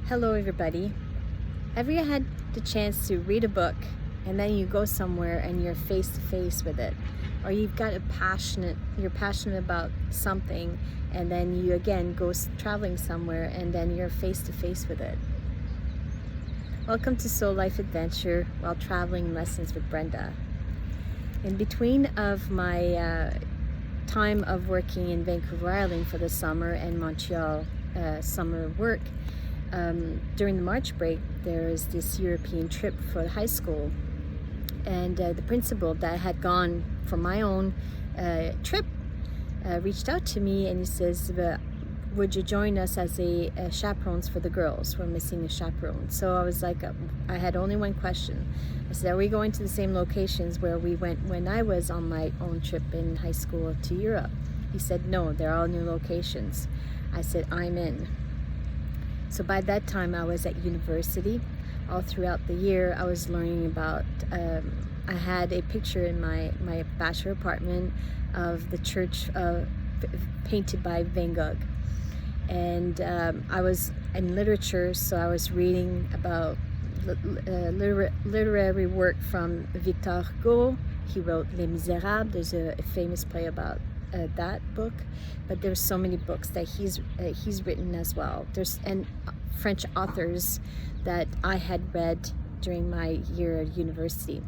Hello everybody. Have you had the chance to read a book and then you go somewhere and you're face to face with it? Or you've got you're passionate about something and then you again go traveling somewhere and then you're face to face with it. Welcome to Soul Life Adventure while traveling lessons with Brenda. In between of my time of working in Vancouver Island for the summer and Montreal summer work, during the March break, there is this European trip for the high school, and the principal that had gone for my own trip reached out to me and he says, would you join us as a chaperones for the girls? We're missing a chaperone. So I was like, I had only one question. I said, are we going to the same locations where we went when I was on my own trip in high school to Europe? He said, no, they're all new locations. I said, I'm in. So by that time I was at university. All throughout the year I was learning about, I had a picture in my bachelor apartment of the church painted by Van Gogh. And I was in literature, so I was reading about literary work from Victor Hugo. He wrote Les Miserables. There's a famous play about that book, but there's so many books that he's written as well. And French authors that I had read during my year at university.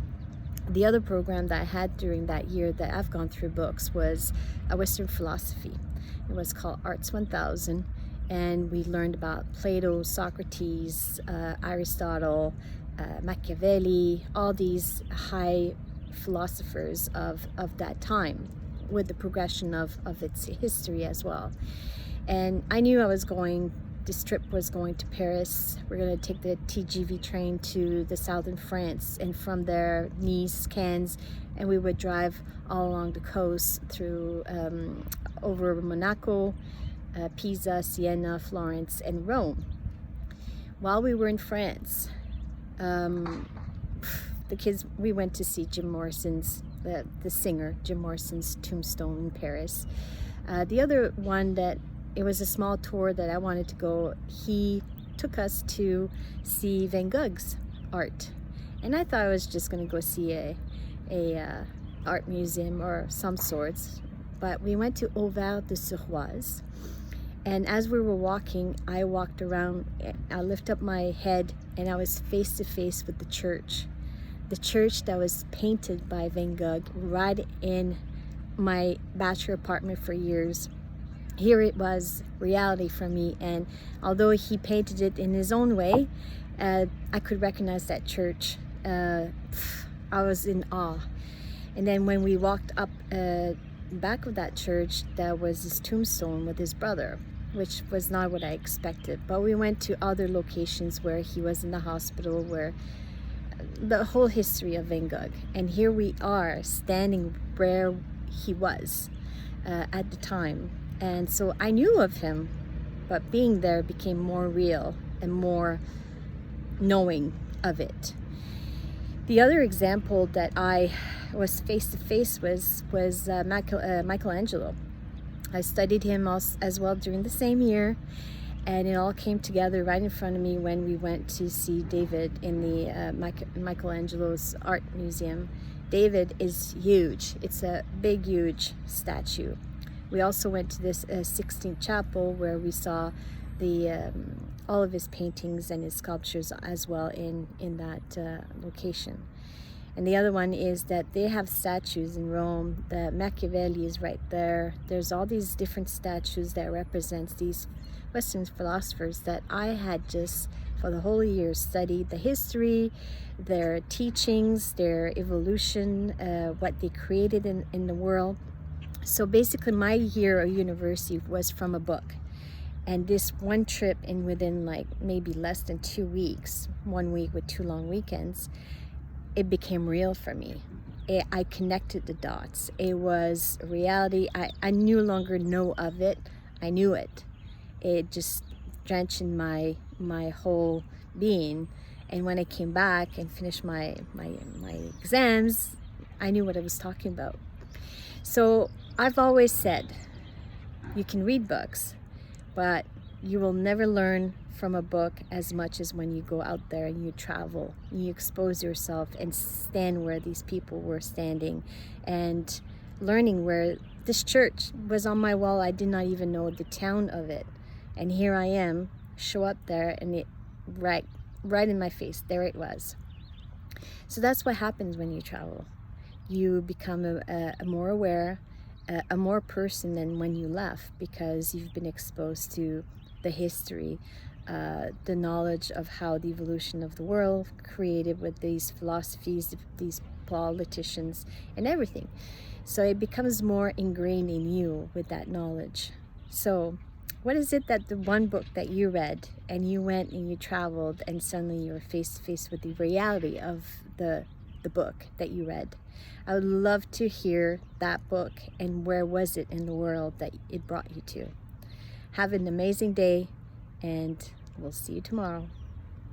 The other program that I had during that year that I've gone through books was a Western philosophy. It was called Arts 1000, and we learned about Plato, Socrates, Aristotle, Machiavelli, all these high philosophers of that time, with the progression of its history as well. And I knew this trip was going to Paris. We're going to take the TGV train to the southern France, and from there Nice, Cannes, and we would drive all along the coast through over Monaco, Pisa, Siena, Florence, and Rome. While we were in France, we went to see Jim Morrison's, the singer, Jim Morrison's tombstone in Paris. The other one that it was a small tour that I wanted to go, he took us to see Van Gogh's art. And I thought I was just going to go see a art museum or some sorts. But we went to Auvers-sur-Oise. And as we were walking, I walked around, I lifted up my head, and I was face to face with the church. The church that was painted by Van Gogh right in my bachelor apartment for years. Here it was reality for me, and although he painted it in his own way, I could recognize that church. I was in awe. And then when we walked up back of that church, there was his tombstone with his brother, which was not what I expected. But we went to other locations where he was in the hospital, where the whole history of Van Gogh. And here we are standing where he was at the time. And so I knew of him, but being there became more real and more knowing of it. The other example that I was face to face was Michelangelo. I studied him as well during the same year, and it all came together right in front of me when we went to see David in the Michelangelo's art museum. David is huge. It's a big, huge statue. We also went to this Sixtine Chapel where we saw all of his paintings and his sculptures as well in that location. And the other one is that they have statues in Rome. The Machiavelli is right there. There's all these different statues that represents these Western philosophers that I had just for the whole year studied the history, their teachings, their evolution, what they created in the world. So basically my year of university was from a book. And this one trip, and within like maybe less than 2 weeks, 1 week with 2 long weekends, it became real for me. I connected the dots. It was reality. I no longer know of it. I knew it. It just drenched in my whole being. And when I came back and finished my exams, I knew what I was talking about. So I've always said, you can read books, but You will never learn from a book as much as when you go out there and you travel, and you expose yourself and stand where these people were standing, and learning where this church was on my wall. I did not even know the town of it, and here I am, show up there, and it right in my face, there it was. So that's what happens when you travel. You become a more aware, a more person than when you left, because you've been exposed to the history, the knowledge of how the evolution of the world created with these philosophies, these politicians and everything. So it becomes more ingrained in you with that knowledge. So what is it that the one book that you read and you went and you traveled and suddenly you were face to face with the reality of the book that you read? I would love to hear that book, and where was it in the world that it brought you to. Have an amazing day, and we'll see you tomorrow.